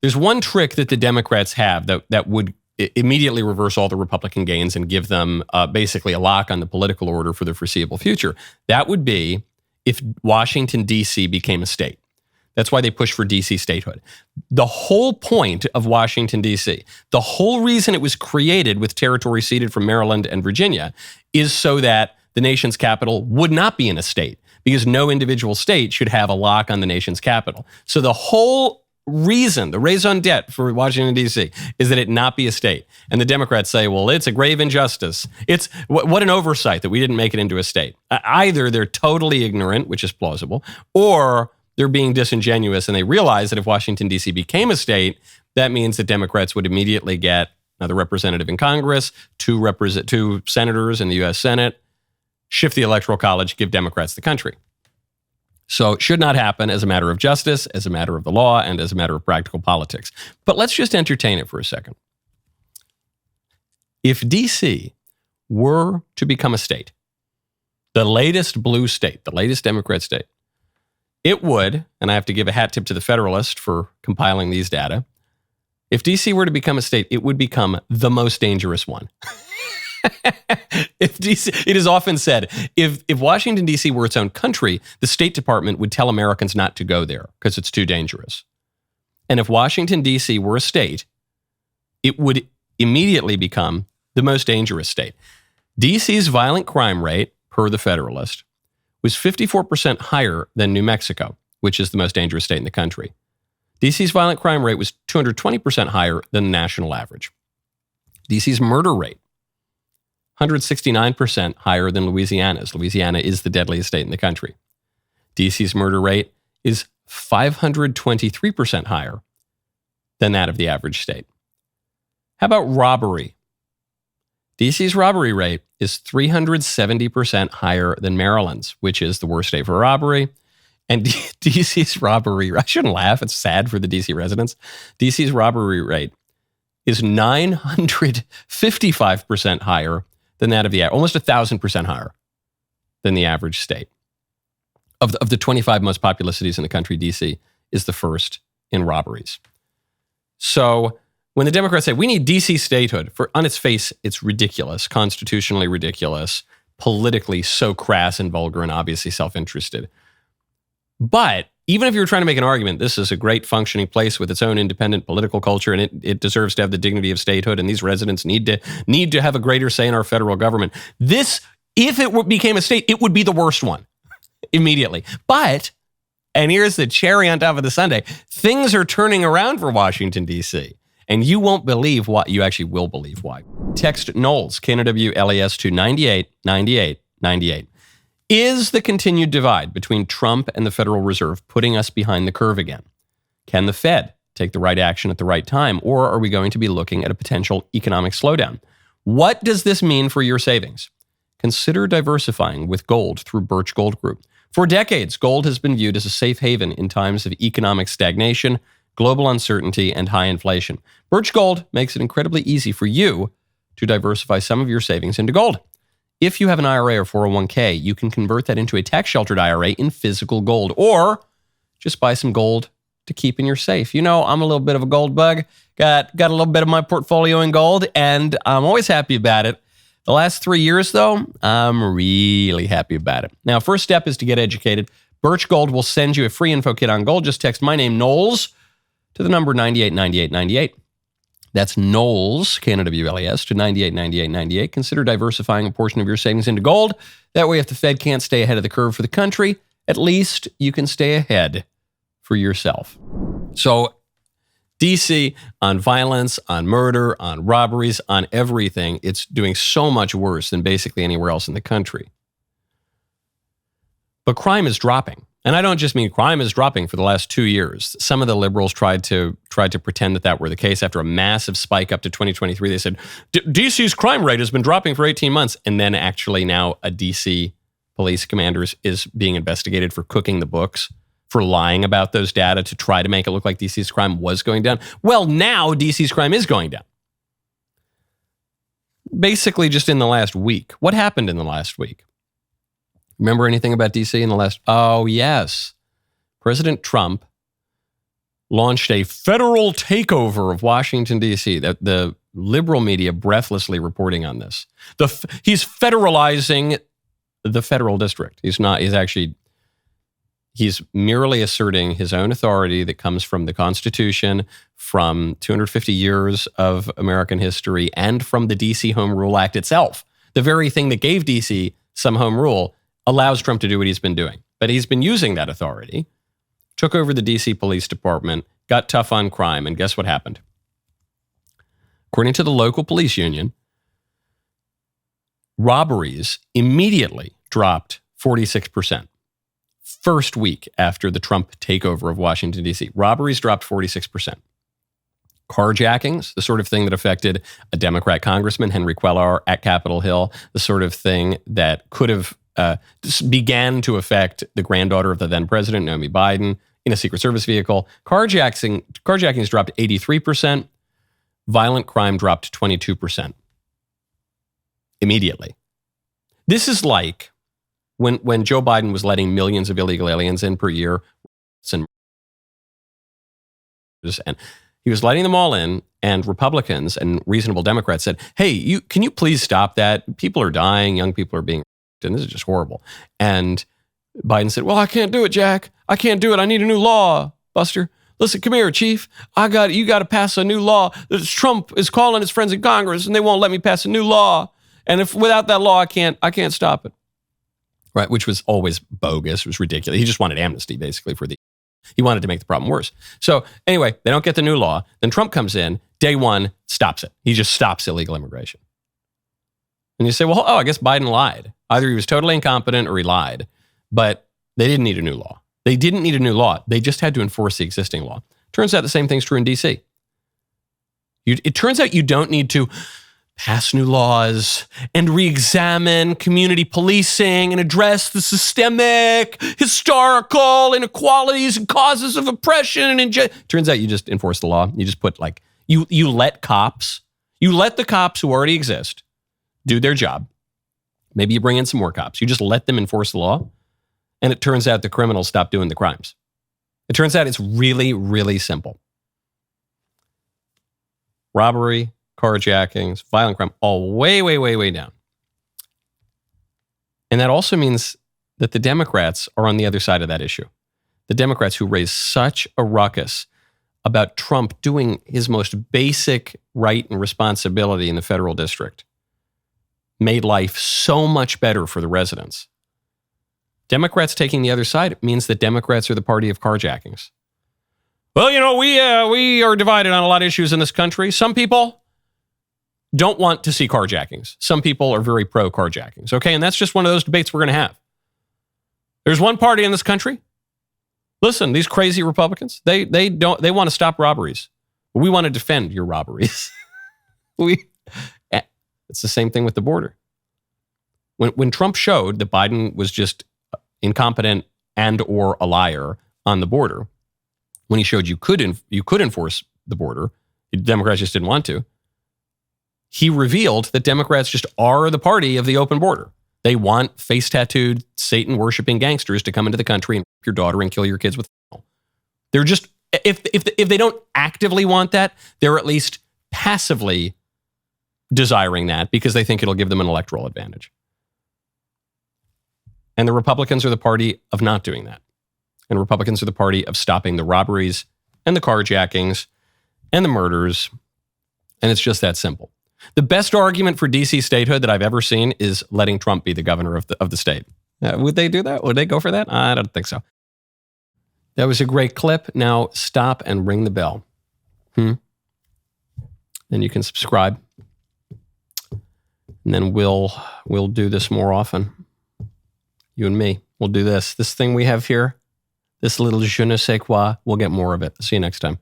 There's one trick that the Democrats have that would immediately reverse all the Republican gains and give them basically a lock on the political order for the foreseeable future. That would be if Washington, D.C. became a state. That's why they push for D.C. statehood. The whole point of Washington, D.C., the whole reason it was created with territory ceded from Maryland and Virginia is so that the nation's capital would not be in a state, because no individual state should have a lock on the nation's capital. So the whole reason, the raison d'etre for Washington, D.C., is that it not be a state. And the Democrats say, well, it's a grave injustice. It's what an oversight that we didn't make it into a state. Either they're totally ignorant, which is plausible, or they're being disingenuous and they realize that if Washington, D.C. became a state, that means that Democrats would immediately get another representative in Congress, two senators in the U.S. Senate, shift the Electoral College, give Democrats the country. So it should not happen as a matter of justice, as a matter of the law, and as a matter of practical politics. But let's just entertain it for a second. If D.C. were to become a state, the latest blue state, the latest Democrat state, it would, and I have to give a hat tip to the Federalist for compiling these data, if D.C. were to become a state, it would become the most dangerous one. If DC, it is often said, if Washington, D.C. were its own country, the State Department would tell Americans not to go there because it's too dangerous. And if Washington, D.C. were a state, it would immediately become the most dangerous state. D.C.'s violent crime rate, per the Federalist, was 54% higher than New Mexico, which is the most dangerous state in the country. D.C.'s violent crime rate was 220% higher than the national average. D.C.'s murder rate, 169% higher than Louisiana's. Louisiana is the deadliest state in the country. D.C.'s murder rate is 523% higher than that of the average state. How about robbery? D.C.'s robbery rate is 370% higher than Maryland's, which is the worst state for robbery. And D.C.'s robbery, I shouldn't laugh, it's sad for the D.C. residents. D.C.'s robbery rate is 955% higher than that of the, almost 1,000% higher than the average state. Of the 25 most populous cities in the country, D.C. is the first in robberies. So when the Democrats say, we need D.C. statehood, on its face, it's ridiculous, constitutionally ridiculous, politically so crass and vulgar and obviously self-interested. But even if you were trying to make an argument, this is a great functioning place with its own independent political culture, and it deserves to have the dignity of statehood, and these residents need to have a greater say in our federal government. This, if it became a state, it would be the worst one immediately. But, and here's the cherry on top of the sundae, things are turning around for Washington, D.C., and you won't believe why. You actually will believe why. Text Knowles, KNWLES, to 989898. Is the continued divide between Trump and the Federal Reserve putting us behind the curve again? Can the Fed take the right action at the right time, or are we going to be looking at a potential economic slowdown? What does this mean for your savings? Consider diversifying with gold through Birch Gold Group. For decades, gold has been viewed as a safe haven in times of economic stagnation, global uncertainty, and high inflation. Birch Gold makes it incredibly easy for you to diversify some of your savings into gold. If you have an IRA or 401k, you can convert that into a tax-sheltered IRA in physical gold, or just buy some gold to keep in your safe. You know, I'm a little bit of a gold bug, got a little bit of my portfolio in gold, and I'm always happy about it. The last 3 years, though, I'm really happy about it. Now, first step is to get educated. Birch Gold will send you a free info kit on gold. Just text my name, Knowles, to the number 989898. That's Knowles, KNWLES, to 989898. Consider diversifying a portion of your savings into gold. That way, if the Fed can't stay ahead of the curve for the country, at least you can stay ahead for yourself. So, DC, on violence, on murder, on robberies, on everything, it's doing so much worse than basically anywhere else in the country. But crime is dropping. And I don't just mean crime is dropping for the last 2 years. Some of the liberals tried to pretend that were the case. After a massive spike up to 2023, they said, DC's crime rate has been dropping for 18 months. And then actually now a DC police commander is being investigated for cooking the books, for lying about those data to try to make it look like DC's crime was going down. Well, now DC's crime is going down. Basically just in the last week. What happened in the last week? Remember anything about DC in the last? Oh, yes. President Trump launched a federal takeover of Washington, D.C. The liberal media breathlessly reporting on this. He's federalizing the federal district. He's not. He's merely asserting his own authority that comes from the Constitution, from 250 years of American history, and from the D.C. Home Rule Act itself. The very thing that gave D.C. some home rule allows Trump to do what he's been doing. But he's been using that authority, took over the D.C. Police Department, got tough on crime, and guess what happened? According to the local police union, robberies immediately dropped 46%. First week after the Trump takeover of Washington, D.C., robberies dropped 46%. Carjackings, the sort of thing that affected a Democrat congressman, Henry Cuellar, at Capitol Hill, the sort of thing that could have began to affect the granddaughter of the then president, Naomi Biden, in a Secret Service vehicle. Carjackings dropped 83%. Violent crime dropped 22%. Immediately. This is like when Joe Biden was letting millions of illegal aliens in per year, and he was letting them all in, and Republicans and reasonable Democrats said, hey, can you please stop that? People are dying, young people are being raped, and this is just horrible. And Biden said, well, I can't do it, Jack. I can't do it. I need a new law, Buster. Listen, come here, Chief. You got to pass a new law. Trump is calling his friends in Congress, and they won't let me pass a new law. And if without that law, I can't stop it. Right, which was always bogus. It was ridiculous. He just wanted amnesty, basically, he wanted to make the problem worse. So anyway, they don't get the new law. Then Trump comes in, day one, stops it. He just stops illegal immigration. And you say, well, I guess Biden lied. Either he was totally incompetent or he lied. But they didn't need a new law. They didn't need a new law. They just had to enforce the existing law. Turns out the same thing's true in D.C. It turns out you don't need to pass new laws and re-examine community policing and address the systemic, historical inequalities and causes of oppression. Turns out you just enforce the law. You just put you let the cops who already exist do their job. Maybe you bring in some more cops. You just let them enforce the law. And it turns out the criminals stop doing the crimes. It turns out it's really, really simple. Robbery, carjackings, violent crime, all way, way, way, way down. And that also means that the Democrats are on the other side of that issue. The Democrats who raised such a ruckus about Trump doing his most basic right and responsibility in the federal district made life so much better for the residents. Democrats taking the other side means that Democrats are the party of carjackings. Well, we are divided on a lot of issues in this country. Some people don't want to see carjackings. Some people are very pro carjackings. Okay, and that's just one of those debates we're going to have. There's one party in this country. Listen, these crazy Republicans, they want to stop robberies. We want to defend your robberies. It's the same thing with the border. When Trump showed that Biden was just incompetent and or a liar on the border, when he showed you could enforce the border, the Democrats just didn't want to. He revealed that Democrats just are the party of the open border. They want face-tattooed, Satan-worshiping gangsters to come into the country and rape your daughter and kill your kids with. They're just, if they don't actively want that, they're at least passively desiring that because they think it'll give them an electoral advantage. And the Republicans are the party of not doing that. And Republicans are the party of stopping the robberies and the carjackings and the murders. And it's just that simple. The best argument for D.C. statehood that I've ever seen is letting Trump be the governor of the state. Would they do that? Would they go for that? I don't think so. That was a great clip. Now stop and ring the bell. Then you can subscribe. And then we'll do this more often. You and me. We'll do this. This thing we have here, this little je ne sais quoi, we'll get more of it. See you next time.